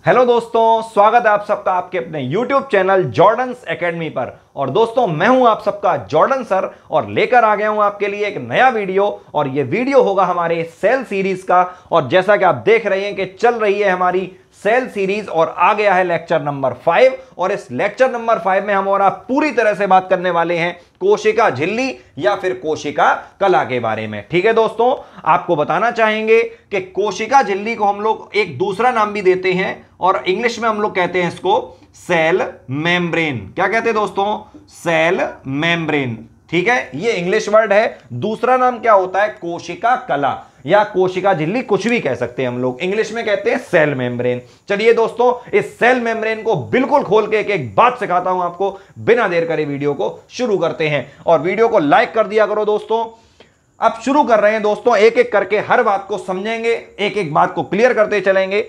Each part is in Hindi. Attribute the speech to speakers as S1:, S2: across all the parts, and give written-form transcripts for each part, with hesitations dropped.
S1: हेलो दोस्तों, स्वागत है आप सबका आपके अपने YouTube चैनल जॉर्डन्स एकेडमी पर। और दोस्तों, मैं हूं आप सबका जॉर्डन सर और लेकर आ गया हूं आपके लिए एक नया वीडियो। और ये वीडियो होगा हमारे सेल सीरीज का। और जैसा कि आप देख रहे हैं कि चल रही है हमारी सेल सीरीज और आ गया है लेक्चर नंबर 5। और इस लेक्चर नंबर 5 में हम और आप पूरी तरह से बात करने वाले हैं कोशिका झिल्ली या फिर कोशिका कला के बारे में। ठीक है दोस्तों, आपको बताना चाहेंगे कि कोशिका झिल्ली को हम लोग एक दूसरा नाम भी देते हैं और इंग्लिश में हम लोग कहते हैं इसको सेल मेम्ब्रेन। क्या कहते हैं दोस्तों? Cell membrane. ठीक है, ये इंग्लिश वर्ड है। दूसरा नाम क्या होता है? कोशिका कला या कोशिका झिल्ली, कुछ भी कह सकते हैं हम लोग। इंग्लिश में कहते हैं सेल मेम्ब्रेन। चलिए दोस्तों, इस सेल मेम्ब्रेन को बिल्कुल खोल के एक एक बात सिखाता हूं आपको। बिना देर करे वीडियो को शुरू करते हैं और वीडियो को लाइक कर दिया करो दोस्तों। अब शुरू कर रहे हैं दोस्तों, एक एक करके हर बात को समझेंगे, एक एक बात को क्लियर करते चलेंगे।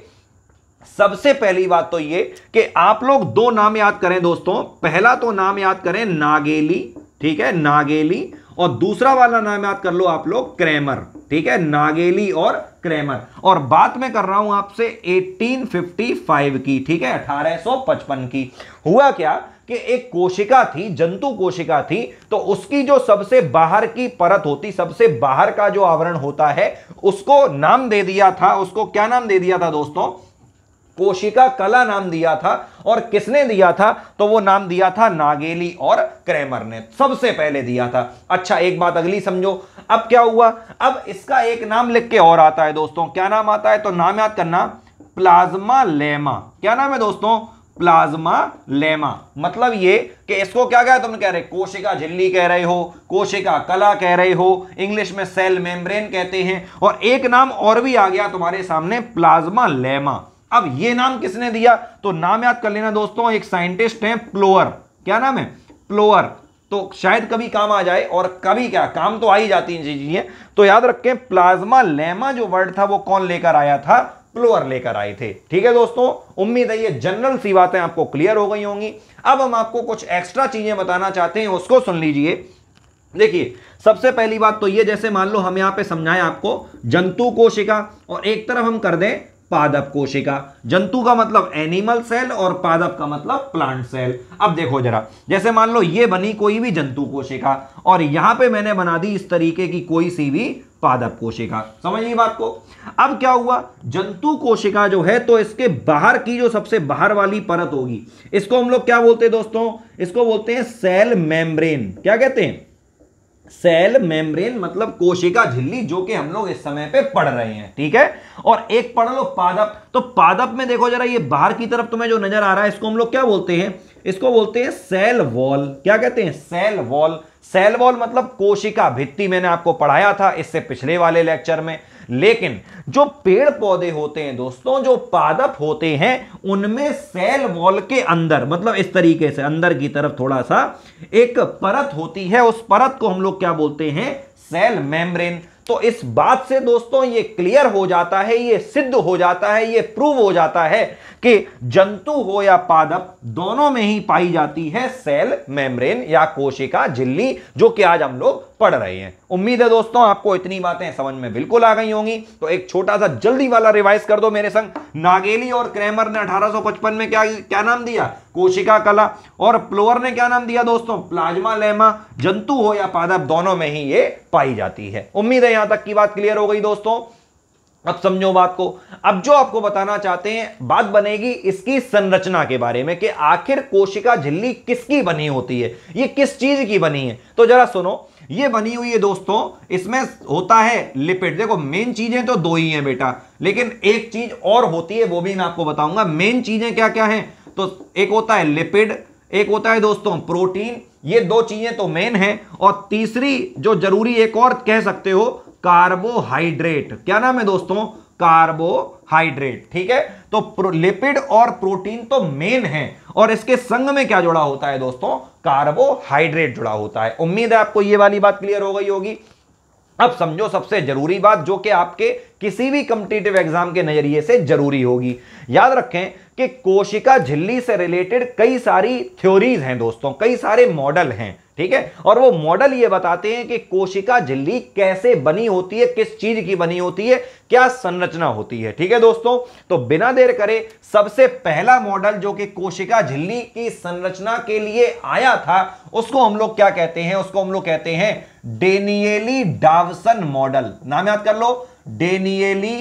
S1: सबसे पहली बात तो ये कि आप लोग दो नाम याद करें दोस्तों। पहला तो नाम याद करें नागेली, ठीक है, नागेली। और दूसरा वाला नाम याद कर लो आप लोग क्रेमर। ठीक है, नागेली और क्रेमर। और बात मैं कर रहा हूं आपसे 1855 की, ठीक है, 1855 की। हुआ क्या कि एक कोशिका थी, जंतु कोशिका थी, तो उसकी जो सबसे बाहर की परत होती, सबसे बाहर का जो आवरण होता है, उसको नाम दे दिया था। उसको क्या नाम दे दिया था दोस्तों? कोशिका कला नाम दिया था। और किसने दिया था? तो वो नाम दिया था नागेली और क्रेमर ने, सबसे पहले दिया था। अच्छा, एक बात अगली समझो। अब क्या हुआ? अब इसका एक नाम लिख के और आता है दोस्तों। क्या नाम आता है? तो नाम याद करना, प्लाज्मा लेमा। क्या नाम है दोस्तों? Plasma lemma. मतलब ये कि इसको क्या कहा तुम? कह रहे कोशिका झिल्ली कह रहे हो, कोशिका कला कह रहे हो, इंग्लिश में सेल मेम्ब्रेन कहते हैं। और एक नाम और भी आ गया तुम्हारे सामने, प्लाज्मा लेमा। अब ये नाम किसने दिया? तो नाम याद कर लेना दोस्तों, एक साइंटिस्ट हैं प्लोअर। क्या नाम है? प्लोअर। तो शायद कभी काम आ जाए और कभी क्या काम तो आ ही जाती हैं चीजें। तो याद रखें, प्लाज्मा लेमा जो वर्ड था वो कौन लेकर आया था? प्लोअर लेकर आए थे। ठीक है दोस्तों, उम्मीद है ये जनरल सी बातें आपको क्लियर हो गई होंगी। अब हम आपको कुछ एक्स्ट्रा चीजें बताना चाहते हैं, उसको सुन लीजिए। देखिए, सबसे पहली बात तो ये, जैसे मान लो हम यहां पे समझाएं आपको जंतु कोशिका और एक तरफ हम कर दें पादप कोशिका। जंतु का मतलब एनिमल सेल और पादप का मतलब प्लांट सेल। अब देखो जरा, जैसे मान लो ये बनी कोई भी जंतु कोशिका और यहां पे मैंने बना दी इस तरीके की कोई सी भी पादप कोशिका। समझिए बात को। अब क्या हुआ? जंतु कोशिका जो है, तो इसके बाहर की जो सबसे बाहर वाली परत होगी, इसको हम लोग क्या बोलते हैं दोस्तों? इसको बोलते हैं सेल मेम्ब्रेन। क्या कहते हैं? सेल मेम्ब्रेन, मतलब कोशिका झिल्ली, जो कि हम लोग इस समय पे पढ़ रहे हैं। ठीक है, और एक पढ़ लो पादप। तो पादप में देखो जरा, ये बाहर की तरफ तुम्हें जो नजर आ रहा है, इसको हम लोग क्या बोलते हैं? इसको बोलते हैं सेल वॉल। क्या कहते हैं? Cell wall. सेल वॉल मतलब कोशिका भित्ति। मैंने आपको पढ़ाया था इससे पिछले वाले लेक्चर में। लेकिन जो पेड़ पौधे होते हैं दोस्तों, जो पादप होते हैं, उनमें सेल वॉल के अंदर, मतलब इस तरीके से अंदर की तरफ थोड़ा सा एक परत होती है। उस परत को हम लोग क्या बोलते हैं? Cell membrane. तो इस बात से दोस्तों ये क्लियर हो जाता है, ये सिद्ध हो जाता है, ये प्रूव हो जाता है कि जंतु हो या पादप, दोनों में ही पाई जाती है सेल मेम्ब्रेन या कोशिका झिल्ली, जो कि आज हम लोग पढ़ रहे हैं। उम्मीद है दोस्तों आपको इतनी बातें समझ में बिल्कुल आ गई होंगी। तो एक छोटा सा जल्दी वाला रिवाइज कर दो मेरे संग। नागेली और क्रेमर ने 1855 में क्या क्या नाम दिया? कोशिका कला। और प्लोअर ने क्या नाम दिया दोस्तों? Plasma lemma. जंतु हो या पादप, दोनों में ही ये पाई जाती है। उम्मीद है यहां तक की बात क्लियर हो गई दोस्तों। अब समझो बात को। अब जो आपको बताना चाहते हैं, बात बनेगी इसकी संरचना के बारे में कि आखिर कोशिका झिल्ली किसकी बनी होती है, ये किस चीज की बनी है। तो जरा सुनो, ये बनी हुई है दोस्तों, इसमें होता है लिपिड। देखो, मेन चीजें तो दो ही हैं बेटा, लेकिन एक चीज और होती है, वो भी मैं आपको बताऊंगा। मेन चीजें क्या क्या हैं? तो एक होता है लिपिड, एक होता है दोस्तों प्रोटीन। ये दो चीजें तो मेन हैं। और तीसरी जो जरूरी, एक और कह सकते हो, कार्बोहाइड्रेट। क्या नाम है दोस्तों? कार्बोहाइड्रेट। ठीक है, तो लिपिड और प्रोटीन तो मेन है और इसके संग में क्या जुड़ा होता है दोस्तों? कार्बोहाइड्रेट जुड़ा होता है। उम्मीद है आपको ये वाली बात क्लियर हो गई होगी। अब समझो सबसे जरूरी बात, जो कि आपके किसी भी कॉम्पिटिटिव एग्जाम के नजरिए से जरूरी होगी। याद रखें कि कोशिका झिल्ली से रिलेटेड कई सारी थ्योरीज हैं दोस्तों, कई सारे मॉडल हैं। ठीक है। और वो मॉडल ये बताते हैं कि कोशिका झिल्ली कैसे बनी होती है, किस चीज की बनी होती है, क्या संरचना होती है। ठीक है दोस्तों, तो बिना देर करे सबसे पहला मॉडल जो कि कोशिका झिल्ली की संरचना के लिए आया था उसको हम लोग क्या कहते हैं, उसको हम लोग कहते हैं डेनियली डावसन मॉडल। नाम याद कर लो, डेनियली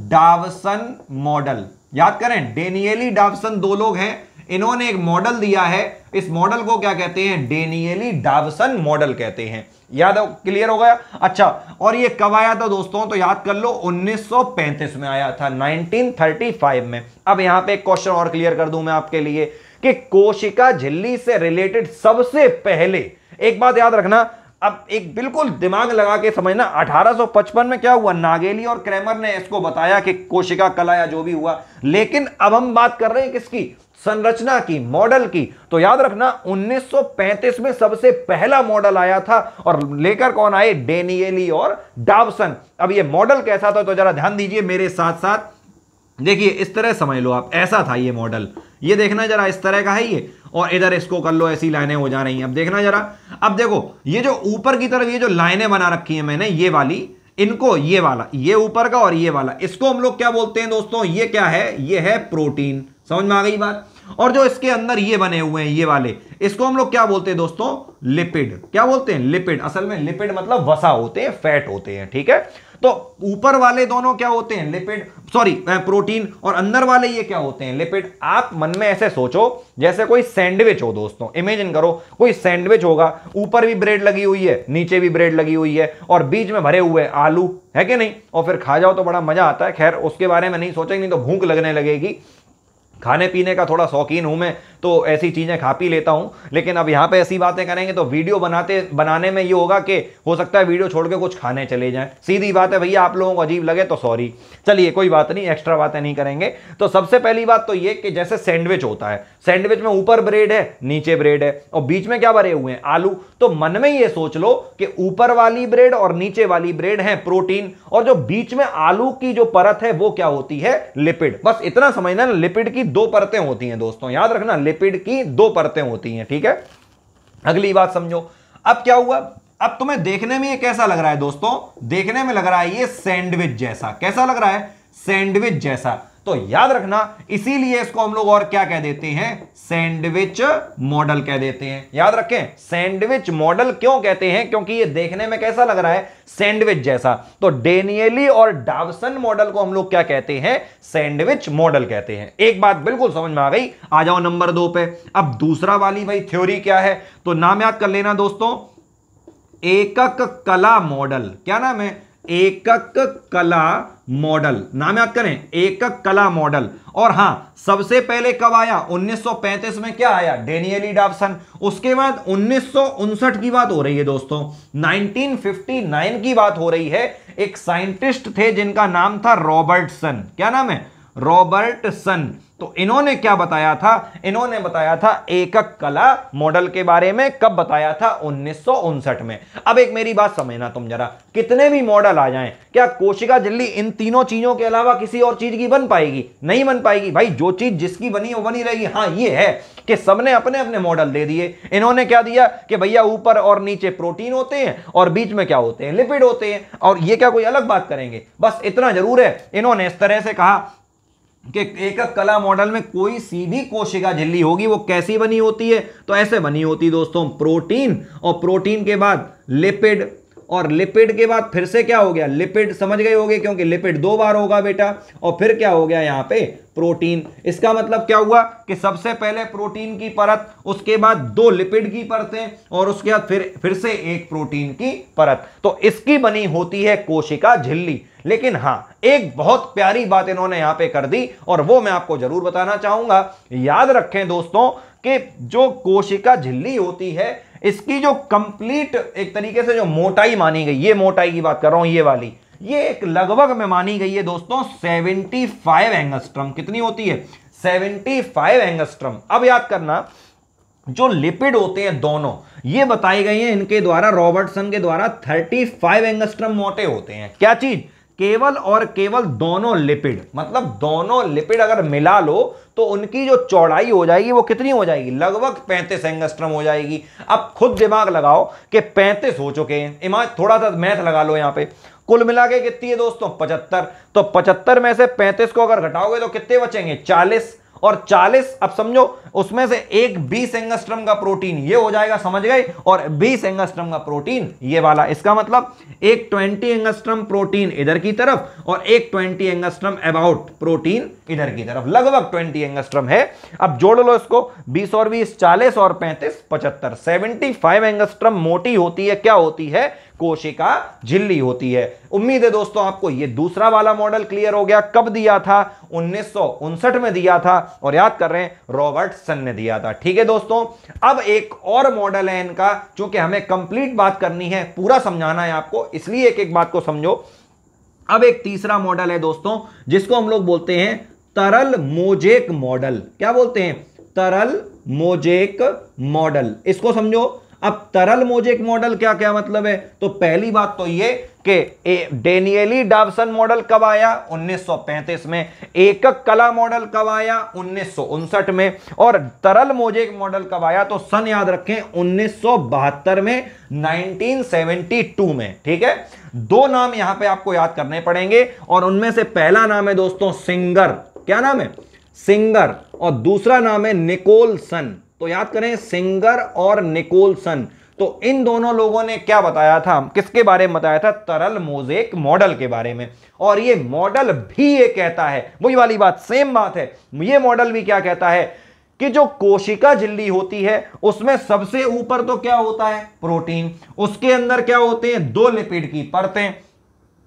S1: डावसन मॉडल। याद करें, डेनियली डावसन दो लोग हैं, इन्होंने एक मॉडल दिया है, इस मॉडल को क्या कहते हैं, डेनियली डावसन मॉडल कहते हैं। याद हो, क्लियर हो गया। अच्छा, और ये कब आया था दोस्तों, तो याद कर लो 1935 में आया था, 1935 में। अब यहां पे एक क्वेश्चन और क्लियर कर दूं मैं आपके लिए कि कोशिका झिल्ली से रिलेटेड सबसे पहले, एक बात याद रखना, अब एक बिल्कुल दिमाग लगा के समझना, 1855 में क्या हुआ, नागेली और क्रैमर ने इसको बताया कि कोशिका कला या जो भी हुआ, लेकिन अब हम बात कर रहे हैं किसकी, संरचना की, मॉडल की। तो याद रखना 1935 में सबसे पहला मॉडल आया था और लेकर कौन आए, डेनियली और डावसन। अब ये मॉडल कैसा था तो जरा ध्यान दीजिए मेरे साथ साथ, देखिए इस तरह समझ लो आप, ऐसा था ये मॉडल, ये देखना जरा, इस तरह का है ये, और इधर इसको कर लो, ऐसी लाइनें हो जा रही हैं। अब देखना जरा, अब देखो ये जो ऊपर की तरफ ये जो लाइनें बना रखी हैं मैंने, ये वाली, इनको, ये वाला, ये ऊपर का और ये वाला, इसको हम लोग क्या बोलते हैं दोस्तों, ये क्या है, ये है प्रोटीन। समझ में आ गई बात। और जो इसके अंदर ये बने हुए हैं ये वाले, इसको हम लोग क्या बोलते हैं दोस्तों, लिपिड। क्या बोलते हैं, लिपिड। असल में लिपिड मतलब वसा होते हैं, फैट होते हैं। ठीक है, तो ऊपर वाले दोनों क्या होते हैं, लिपिड, सॉरी प्रोटीन, और अंदर वाले ये क्या होते हैं, लिपिड। आप मन में ऐसे सोचो जैसे कोई सैंडविच हो दोस्तों, इमेजिन करो कोई सैंडविच होगा, ऊपर भी ब्रेड लगी हुई है, नीचे भी ब्रेड लगी हुई है, और बीच में भरे हुए आलू, है कि नहीं, और फिर खा जाओ तो बड़ा मजा आता है। खैर उसके बारे में नहीं सोचेंगे, नहीं तो भूख लगने लगेगी। खाने पीने का थोड़ा शौकीन हूं मैं, तो ऐसी चीजें खा पी लेता हूं, लेकिन अब यहां पे ऐसी बातें करेंगे तो वीडियो बनाने में ये होगा कि हो सकता है वीडियो छोड़ के कुछ खाने चले जाएं। सीधी बात है भैया, आप लोगों को अजीब लगे तो सॉरी। चलिए कोई बात नहीं, एक्स्ट्रा बातें नहीं करेंगे। तो सबसे पहली बात तो ये कि जैसे सैंडविच होता है, सैंडविच में ऊपर ब्रेड है, नीचे ब्रेड है, और बीच में क्या भरे हुए हैं, आलू। तो मन में ये सोच लो कि ऊपर वाली ब्रेड और नीचे वाली ब्रेड है प्रोटीन, और जो बीच में आलू की जो परत है वो क्या होती है, लिपिड। बस इतना समझना, लिपिड की दो परतें होती हैं दोस्तों, याद रखना, लिपिड की दो परतें होती हैं। ठीक है, अगली बात समझो। अब क्या हुआ, अब तुम्हें देखने में ये कैसा लग रहा है दोस्तों, देखने में लग रहा है ये सैंडविच जैसा। कैसा लग रहा है, सैंडविच जैसा। तो याद रखना, इसीलिए इसको हम लोग और क्या कह देते हैं, सैंडविच मॉडल कह देते हैं। याद रखें, सैंडविच मॉडल क्यों कहते हैं, क्योंकि ये देखने में कैसा लग रहा है, सैंडविच जैसा। तो डेनियली और डावसन मॉडल को हम लोग क्या कहते हैं, सैंडविच मॉडल कहते हैं। एक बात बिल्कुल समझ में आ गई। आ जाओ नंबर 2 पे। अब दूसरा वाली भाई थ्योरी क्या है, तो नाम याद कर लेना दोस्तों, एकक कला मॉडल। क्या नाम है, एकक कला मॉडल। नाम याद करें, एकक कला मॉडल। और हां, सबसे पहले कब आया, 1935 में क्या आया, डेनियली डावसन। उसके बाद 1959 की बात हो रही है दोस्तों, 1959 की बात हो रही है। एक साइंटिस्ट थे जिनका नाम था रॉबर्टसन। क्या नाम है, रॉबर्टसन। तो इन्होंने क्या बताया था, इन्होंने बताया था एकक कला मॉडल के बारे में। कब बताया था, 1959 में। अब एक मेरी बात समझना तुम जरा, कितने भी मॉडल आ जाएं, क्या कोशिका झिल्ली इन तीनों चीजों के अलावा किसी और चीज की बन पाएगी, नहीं बन पाएगी भाई। जो चीज जिसकी बनी वो बनी रहेगी। हां ये है कि सबने अपने अपने मॉडल दे दिए। इन्होंने क्या दिया कि भैया ऊपर और नीचे प्रोटीन होते हैं और बीच में क्या होते हैं, लिपिड होते हैं। और ये क्या कोई अलग बात करेंगे, बस इतना जरूर है, इन्होंने इस तरह से कहा कि एकक कला मॉडल में कोई सी भी कोशिका झिल्ली होगी वो कैसी बनी होती है, तो ऐसे बनी होती दोस्तों, प्रोटीन, और प्रोटीन के बाद लिपिड, और लिपिड के बाद फिर से क्या हो गया, लिपिड। समझ गए होगे, क्योंकि लिपिड 2 बार होगा बेटा, और फिर क्या हो गया यहां पे, प्रोटीन। इसका मतलब क्या हुआ कि सबसे पहले प्रोटीन की परत, उसके बाद 2 लिपिड की परतें, और उसके बाद फिर से एक प्रोटीन की परत। तो इसकी बनी होती है कोशिका झिल्ली। लेकिन हां, एक बहुत प्यारी बात इन्होंने यहां पे कर दी, और वो मैं आपको जरूर बताना चाहूंगा। याद रखें दोस्तों कि जो कोशिका झिल्ली होती है, इसकी जो कंप्लीट एक तरीके से जो मोटाई मानी गई, ये मोटाई की बात कर रहा हूं, ये वाली, ये एक लगभग में मानी गई है दोस्तों 75 एंगस्ट्रम। कितनी होती है, 75 एंगस्ट्रम। अब याद करना, जो लिपिड होते हैं दोनों, ये बताए गए हैं इनके द्वारा, रॉबर्टसन के द्वारा, 35 एंगस्ट्रम मोटे होते हैं। क्या चीज, केवल और केवल दोनों लिपिड। मतलब दोनों लिपिड अगर मिला लो तो उनकी जो चौड़ाई हो जाएगी वो कितनी हो जाएगी, लगभग 35 एंगस्ट्रम हो जाएगी। अब खुद दिमाग लगाओ कि 35 हो चुके हैं, इमाज थोड़ा सा मैथ लगा लो यहां पे, कुल मिला के कितनी है दोस्तों 75, तो 75 में से 35 को अगर घटाओगे तो कितने बचेंगे 40, और 40 अब समझो उसमें से एक 20 एंगस्ट्रम का प्रोटीन ये हो जाएगा, समझ गए, और 20 एंगस्ट्रम का प्रोटीन ये वाला, इसका मतलब एक 20 एंगस्ट्रम प्रोटीन इधर की तरफ और एक 20 एंगस्ट्रम अबाउट प्रोटीन इधर की तरफ, लगभग 20 एंगस्ट्रम है। अब जोड़ लो इसको, 20 और 20 40 और 35 75, 75 एंगस्ट्रम मोटी होती है, क्या होती है, कोशिका झिल्ली होती है। उम्मीद है दोस्तों आपको ये दूसरा वाला मॉडल क्लियर हो गया। कब दिया था, 1959 में दिया था, और याद कर रहे हैं रॉबर्टसन ने दिया था। ठीक है दोस्तों, अब एक और मॉडल है इनका, चूंकि हमें कंप्लीट बात करनी है, पूरा समझाना है आपको, इसलिए एक एक बात को समझो। अब एक तीसरा मॉडल है दोस्तों, जिसको हम लोग बोलते हैं तरल मोजेक मॉडल। क्या बोलते हैं, तरल मोजेक मॉडल, इसको समझो। अब तरल मोजेक मॉडल क्या क्या मतलब है, तो पहली बात तो ये कि डेनियली डावसन मॉडल कब आया, 1935 में। एकक कला मॉडल कब आया, 1959 में। और तरल मोजेक मॉडल कब आया, तो सन याद रखें 1972 में, 1972 में। ठीक है, दो नाम यहां पे आपको याद करने पड़ेंगे, और उनमें से पहला नाम है दोस्तों सिंगर। क्या नाम है, सिंगर, और दूसरा नाम है निकोलसन। तो याद करें सिंगर और निकोलसन। तो इन दोनों लोगों ने क्या बताया था, किसके बारे में बताया था, तरल मोजेक मॉडल के बारे में। और ये मॉडल भी ये कहता है, वही वाली बात, सेम बात है, ये मॉडल भी क्या कहता है कि जो कोशिका झिल्ली होती है उसमें सबसे ऊपर तो क्या होता है, प्रोटीन, उसके अंदर क्या होते हैं, दो लिपिड की परतें,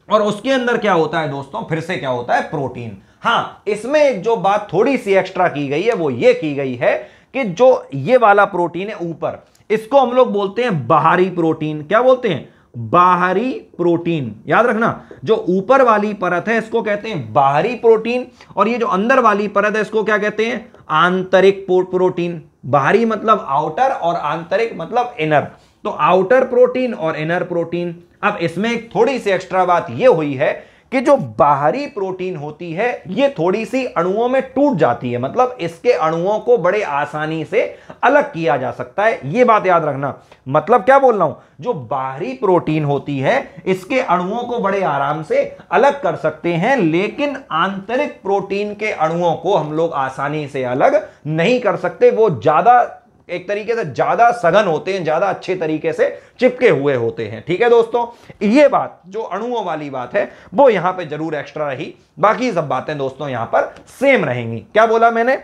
S1: और उसके अंदर क्या होता है दोस्तों, फिर से क्या होता है, प्रोटीन। हां, इसमें एक जो बात थोड़ी सी एक्स्ट्रा की गई है वो ये की गई है कि जो ये वाला प्रोटीन है ऊपर, इसको हम लोग बोलते हैं बाहरी प्रोटीन। क्या बोलते हैं, बाहरी प्रोटीन। याद रखना, जो ऊपर वाली परत है इसको कहते हैं बाहरी प्रोटीन, और ये जो अंदर वाली परत है इसको क्या कहते हैं, आंतरिक प्रोटीन। बाहरी मतलब आउटर और आंतरिक मतलब इनर, तो आउटर प्रोटीन और इनर प्रोटीन। अब इसमें एक थोड़ी सी एक्स्ट्रा बात यह हुई है कि जो बाहरी प्रोटीन होती है ये थोड़ी सी अणुओं में टूट जाती है, मतलब इसके अणुओं को बड़े आसानी से अलग किया जा सकता है। ये बात याद रखना, मतलब क्या बोल रहा हूं, जो बाहरी प्रोटीन होती है इसके अणुओं को बड़े आराम से अलग कर सकते हैं, लेकिन आंतरिक प्रोटीन के अणुओं को हम लोग आसानी से अलग नहीं कर सकते। वो ज्यादा, एक तरीके से ज्यादा सघन होते हैं, ज्यादा अच्छे तरीके से चिपके हुए होते हैं। ठीक है दोस्तों, ये बात जो अणुओं वाली बात है वो यहां पे जरूर एक्स्ट्रा रही, बाकी सब बातें दोस्तों यहां पर सेम रहेंगी। क्या बोला मैंने,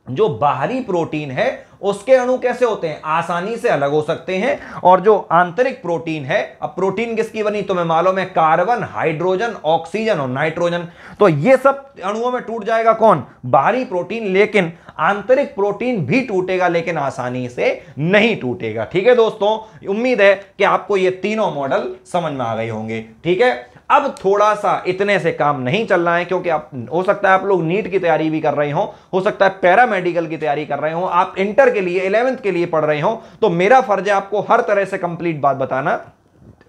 S1: जो बाहरी प्रोटीन है उसके अणु कैसे होते हैं, आसानी से अलग हो सकते हैं, और जो आंतरिक प्रोटीन है, अब प्रोटीन किसकी बनी तुम्हें मालूम है, कार्बन, हाइड्रोजन, ऑक्सीजन और नाइट्रोजन, तो ये सब अणुओं में टूट जाएगा कौन, बाहरी प्रोटीन, लेकिन आंतरिक प्रोटीन भी टूटेगा, लेकिन आसानी से नहीं टूटेगा। ठीक है दोस्तों, उम्मीद है कि आपको ये तीनों मॉडल समझ में आ गए होंगे। ठीक है, अब थोड़ा सा इतने से काम नहीं चल रहा है, क्योंकि आप, हो सकता है आप लोग नीट की तैयारी भी कर रहे हो सकता है पैरामेडिकल की तैयारी कर रहे हो, आप इंटर के लिए 11th के लिए पढ़ रहे हो, तो मेरा फर्ज है आपको हर तरह से कंप्लीट बात बताना।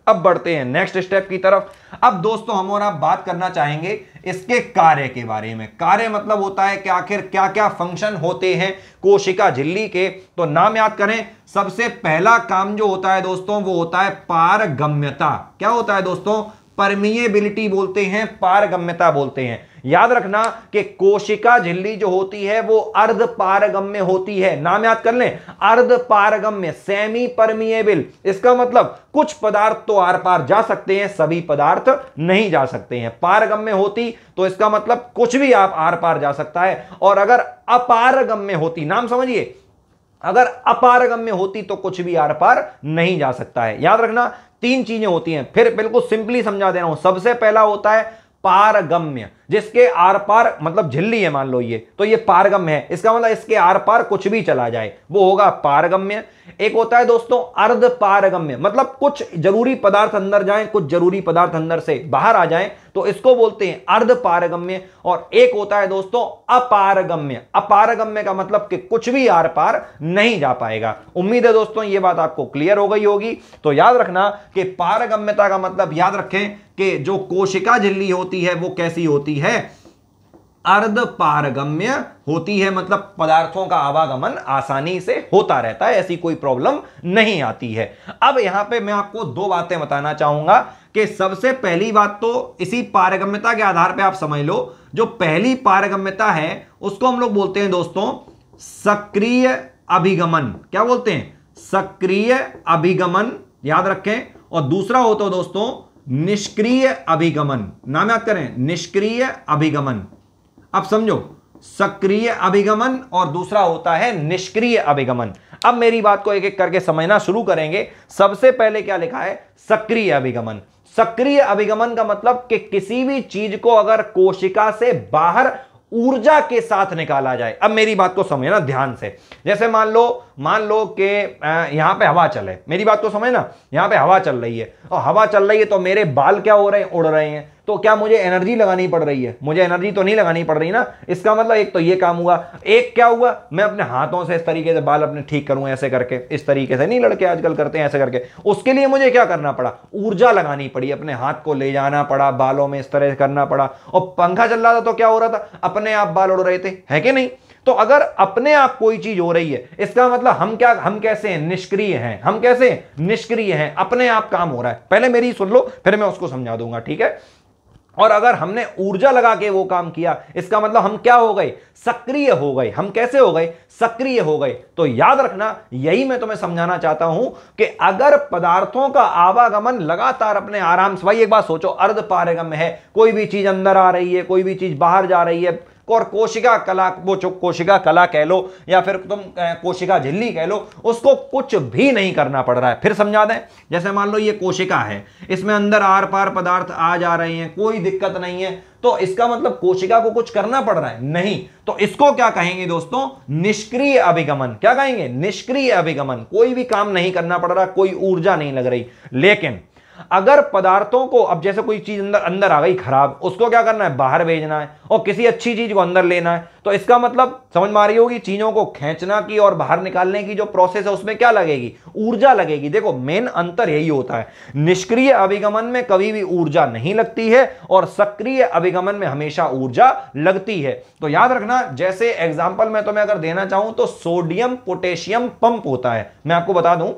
S1: अब बढ़ते हैं नेक्स्ट स्टेप की तरफ। अब दोस्तों हम और आप बात करना चाहेंगे इसके कार्य के बारे में। कार्य मतलब होता है कि आखिर क्या क्या फंक्शन होते हैं कोशिका झिल्ली के, तो नाम याद करें। सबसे पहला काम जो होता है दोस्तों वो होता है पारगम्यता। क्या होता है दोस्तों, परमिएबिलिटी बोलते हैं, पारगम्यता बोलते हैं। याद रखना कि कोशिका झिल्ली जो होती है वो अर्ध पारगम्य होती है। नाम याद कर लें, अर्ध पारगम्य, सेमी परमिएबल। इसका मतलब कुछ पदार्थ तो आर पार जा सकते हैं, सभी पदार्थ नहीं जा सकते हैं। पारगम्य होती तो इसका मतलब कुछ भी आप आर पार जा सकता है, और अगर अपारगम्य होती, नाम समझिए, अगर अपारगम्य होती तो कुछ भी आर पार नहीं जा सकता है। याद रखना तीन चीजें होती हैं, फिर बिल्कुल सिंपली समझा दे रहा हूं। सबसे पहला होता है पारगम्य, जिसके आर पार, मतलब झिल्ली है मान लो ये, तो ये पारगम्य है, इसका मतलब इसके आर पार कुछ भी चला जाए वो होगा पारगम्य। एक होता है दोस्तों अर्ध पारगम्य, मतलब कुछ जरूरी पदार्थ अंदर जाएं, कुछ जरूरी पदार्थ अंदर से बाहर आ जाएं, तो इसको बोलते हैं अर्ध पारगम्य। और एक होता है दोस्तों अपारगम्य। अपारगम्य का मतलब कि कुछ भी आर पार नहीं जा पाएगा। उम्मीद है दोस्तों ये बात आपको क्लियर हो गई होगी। तो याद रखना कि पारगम्यता का मतलब याद रखें कि जो कोशिका झिल्ली होती है वो कैसी होती है, अर्ध पारगम्य होती है, मतलब पदार्थों का आवागमन आसानी से होता रहता है, ऐसी कोई प्रॉब्लम नहीं आती है। अब यहां पे मैं आपको दो बातें बताना चाहूंगा कि सबसे पहली बात तो इसी पारगम्यता के आधार पे आप समझ लो, जो पहली पारगम्यता है उसको हम लोग बोलते हैं दोस्तों सक्रिय अभिगमन। क्या बोलते हैं? सक्रिय अभिगमन, याद रखें। और दूसरा होता है दोस्तों निष्क्रिय अभिगमन। नाम याद करें, निष्क्रिय अभिगमन। अब समझो, सक्रिय अभिगमन और दूसरा होता है निष्क्रिय अभिगमन। अब मेरी बात को एक एक करके समझना शुरू करेंगे। सबसे पहले क्या लिखा है? सक्रिय अभिगमन। सक्रिय अभिगमन का मतलब कि किसी भी चीज को अगर कोशिका से बाहर ऊर्जा के साथ निकाला जाए। अब मेरी बात को समझना ध्यान से। जैसे मान लो कि यहां पे हवा चले, मेरी बात को समझना, यहां पे हवा चल रही है और हवा चल रही है तो मेरे बाल क्या हो रहे हैं? उड़ रहे हैं। तो क्या मुझे एनर्जी लगानी पड़ रही है? मुझे एनर्जी तो नहीं लगानी पड़ रही ना। इसका मतलब एक तो ये काम हुआ, एक क्या हुआ, मैं अपने हाथों से इस तरीके से बाल अपने ठीक करूं, ऐसे करके, इस तरीके से नहीं लड़के आजकल करते हैं ऐसे करके, उसके लिए मुझे क्या करना पड़ा? ऊर्जा लगानी पड़ी, अपने हाथ को ले जाना पड़ा, बालों में इस तरह से करना पड़ा। और पंखा चल रहा था तो क्या हो रहा था? अपने आप बाल उड़ रहे थे, है कि नहीं? तो अगर अपने आप कोई चीज हो रही है, इसका मतलब हम कैसे हैं? निष्क्रिय हैं। हम कैसे हैं? निष्क्रिय हैं, अपने आप काम हो रहा है। पहले मेरी सुन लो, फिर मैं उसको समझा दूंगा, ठीक है? और अगर हमने ऊर्जा लगा के वो काम किया, इसका मतलब हम क्या हो गए? सक्रिय हो गए। हम कैसे हो गए? सक्रिय हो गए। तो याद रखना, यही मैं तुम्हें समझाना चाहता हूं कि अगर पदार्थों का आवागमन लगातार अपने आराम से, भाई एक बात सोचो, अर्ध पारगम्य है, कोई भी चीज अंदर आ रही है, कोई भी चीज बाहर जा रही है, और कोशिका कला, वो जो कोशिका कला कह लो या फिर तुम कोशिका झिल्ली कह लो, उसको कुछ भी नहीं करना पड़ रहा है। फिर समझा दें, जैसे मान लो ये कोशिका है, इसमें अंदर आर पार पदार्थ आ जा रहे हैं, कोई दिक्कत नहीं है, तो इसका मतलब कोशिका को कुछ करना पड़ रहा है? नहीं। तो इसको क्या कहेंगे दोस्तों? निष्क्रिय अभिगमन। क्या कहेंगे? निष्क्रिय अभिगमन। कोई भी काम नहीं करना पड़ रहा, कोई ऊर्जा नहीं लग रही। लेकिन अगर पदार्थों को, अब जैसे कोई चीज अंदर आ गई खराब, उसको क्या करना है? बाहर भेजना है, और किसी अच्छी चीज को अंदर लेना है, तो इसका मतलब समझ में आ रही होगी, चीजों को खींचना की और बाहर निकालने की जो प्रोसेस है उसमें क्या लगेगी? ऊर्जा लगेगी। देखो मेन अंतर यही होता है, निष्क्रिय अभिगमन में कभी भी ऊर्जा नहीं लगती है और सक्रिय अभिगमन में हमेशा ऊर्जा लगती है। तो याद रखना, जैसे एग्जाम्पल मैं तुम्हें अगर देना चाहूं तो सोडियम पोटेशियम पंप होता है। मैं आपको बता दूं,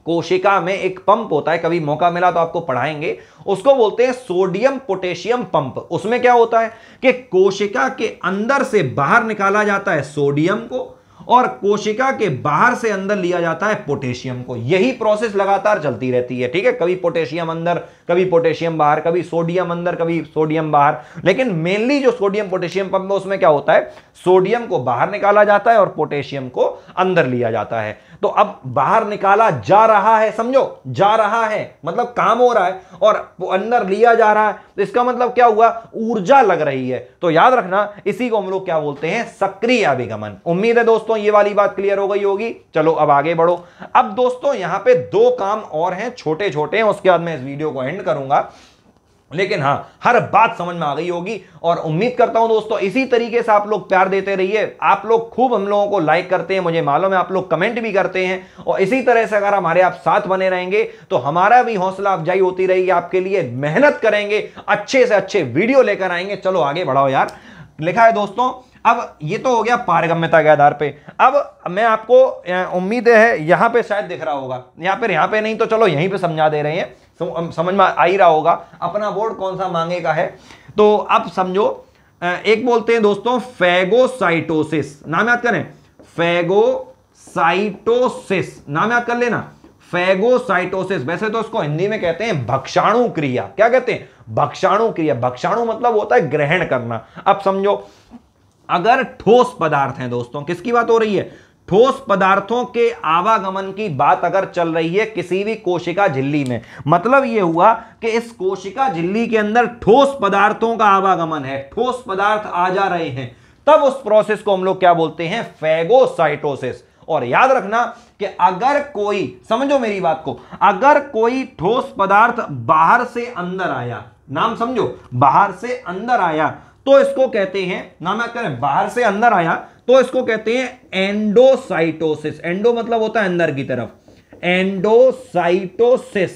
S1: कोशिका में एक पंप होता है, कभी मौका मिला तो आपको पढ़ाएंगे, उसको बोलते हैं सोडियम पोटेशियम पंप। उसमें क्या होता है कि कोशिका के अंदर से बाहर निकाला जाता है सोडियम को और कोशिका के बाहर से अंदर लिया जाता है पोटेशियम को। यही प्रोसेस लगातार चलती रहती है, ठीक है? कभी पोटेशियम अंदर, कभी पोटेशियम बाहर, कभी सोडियम अंदर, कभी सोडियम बाहर। लेकिन मेनली जो सोडियम पोटेशियम पंप है उसमें क्या होता है? सोडियम को बाहर निकाला जाता है और पोटेशियम को अंदर लिया जाता है। तो अब बाहर निकाला जा रहा है, समझो, जा रहा है मतलब काम हो रहा है, और वो अंदर लिया जा रहा है, तो इसका मतलब क्या हुआ? ऊर्जा लग रही है। तो याद रखना, इसी को हम लोग क्या बोलते हैं? सक्रिय अभिगमन। उम्मीद है दोस्तों ये वाली बात क्लियर हो गई होगी। चलो अब आगे बढ़ो। अब दोस्तों यहां पे दो काम और हैं, छोटे छोटे हैं, उसके बाद मैं इस वीडियो को एंड करूंगा। लेकिन हां, हर बात समझ में आ गई होगी और उम्मीद करता हूं दोस्तों इसी तरीके से आप लोग प्यार देते रहिए। आप लोग खूब हम लोगों को लाइक करते हैं, मुझे मालूम है, आप लोग कमेंट भी करते हैं, और इसी तरह से अगर हमारे आप साथ बने रहेंगे तो हमारा भी हौसला अफजाई होती रहेगी, आपके लिए मेहनत करेंगे, अच्छे से अच्छे वीडियो लेकर आएंगे। चलो आगे बढ़ाओ यार। लिखा है दोस्तों, अब ये तो हो गया पारगम्यता के आधार पे। अब मैं आपको, उम्मीद है यहां पे शायद दिख रहा होगा, यहां पे नहीं तो चलो यहीं पे समझा दे रहे हैं, समझ में आ ही रहा होगा अपना बोर्ड कौन सा मांगेगा है। तो अब समझो, एक बोलते हैं दोस्तों फेगोसाइटोसिस। नाम याद करें, फेगोसाइटोसिस, नाम याद कर लेना, फेगोसाइटोसिस। वैसे तो उसको हिंदी में कहते हैं भक्षाणु क्रिया। क्या कहते हैं? भक्षाणु क्रिया। भक्षाणु मतलब होता है ग्रहण करना। अब समझो, अगर ठोस पदार्थ हैं दोस्तों, किसकी बात हो रही है? ठोस पदार्थों के आवागमन की बात अगर चल रही है किसी भी कोशिका झिल्ली में, मतलब यह हुआ कि इस कोशिका झिल्ली के अंदर ठोस पदार्थों का आवागमन है, ठोस पदार्थ आ जा रहे हैं, तब उस प्रोसेस को हम लोग क्या बोलते हैं? फेगोसाइटोसिस। और याद रखना कि अगर कोई, समझो मेरी बात को, अगर कोई ठोस पदार्थ बाहर से अंदर आया, नाम समझो, बाहर से अंदर आया, तो इसको कहते हैं, नाम याद करें, बाहर से अंदर आया तो इसको कहते हैं एंडोसाइटोसिस। एंडो मतलब होता है अंदर की तरफ, एंडोसाइटोसिस।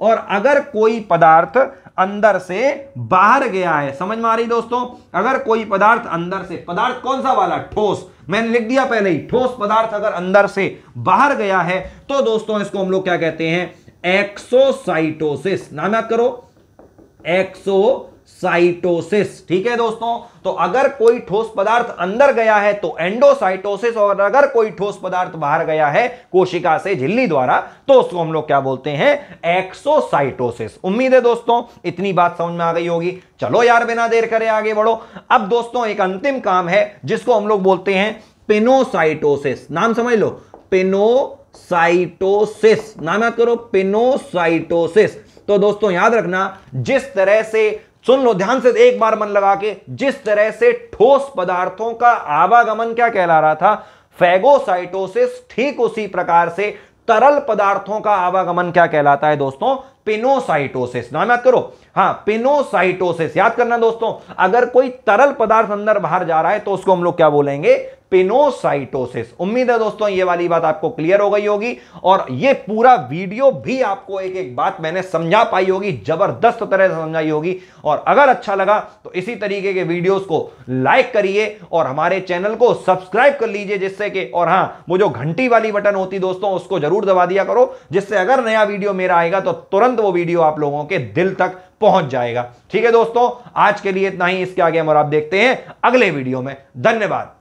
S1: और अगर कोई पदार्थ अंदर से बाहर गया है, समझ में आ रही दोस्तों, अगर कोई पदार्थ अंदर से, पदार्थ कौन सा वाला, ठोस, मैंने लिख दिया पहले ही, ठोस पदार्थ अगर अंदर से बाहर गया है तो दोस्तों इसको हम लोग क्या कहते हैं, एक्सोसाइटोसिस। नाम याद करो, एक्सोसाइटोसिस। ठीक है दोस्तों, तो अगर कोई ठोस पदार्थ अंदर गया है तो एंडोसाइटोसिस, और अगर कोई ठोस पदार्थ बाहर गया है कोशिका से, झिल्ली द्वारा, तो उसको हम लोग क्या बोलते हैं, एक्सोसाइटोसिस। उम्मीद है दोस्तों इतनी बात समझ में आ गई होगी। चलो यार बिना देर करे आगे बढ़ो। अब दोस्तों एक अंतिम काम है जिसको हम लोग बोलते हैं पिनोसाइटोसिस। नाम समझ लो, पिनोसाइटोसिस। नाम याद करो, पिनोसाइटोसिस। तो दोस्तों याद रखना, जिस तरह से, सुन लो ध्यान से एक बार मन लगा के, जिस तरह से ठोस पदार्थों का आवागमन क्या कहला रहा था, फैगोसाइटोसिस, ठीक उसी प्रकार से तरल पदार्थों का आवागमन क्या कहलाता है दोस्तों, पिनोसाइटोसिस। नाम याद करो, हां पिनोसाइटोसिस याद करना दोस्तों। अगर कोई तरल पदार्थ अंदर बाहर जा रहा है तो उसको हम लोग क्या बोलेंगे, पिनोसाइटोसिस। उम्मीद है दोस्तों ये वाली बात आपको क्लियर हो गई होगी, और ये पूरा वीडियो भी आपको एक एक बात मैंने समझा पाई होगी, जबरदस्त तरह से समझाई होगी। और अगर अच्छा लगा तो इसी तरीके के वीडियोस को लाइक करिए और हमारे चैनल को सब्सक्राइब कर लीजिए, जिससे कि, और हां वो जो घंटी वाली बटन होती दोस्तों उसको जरूर दबा दिया करो, जिससे अगर नया वीडियो मेरा आएगा तो तुरंत वो वीडियो आप लोगों के दिल तक पहुंच जाएगा। ठीक है दोस्तों, आज के लिए इतना ही। इसके आगे हम और आप देखते हैं अगले वीडियो में। धन्यवाद।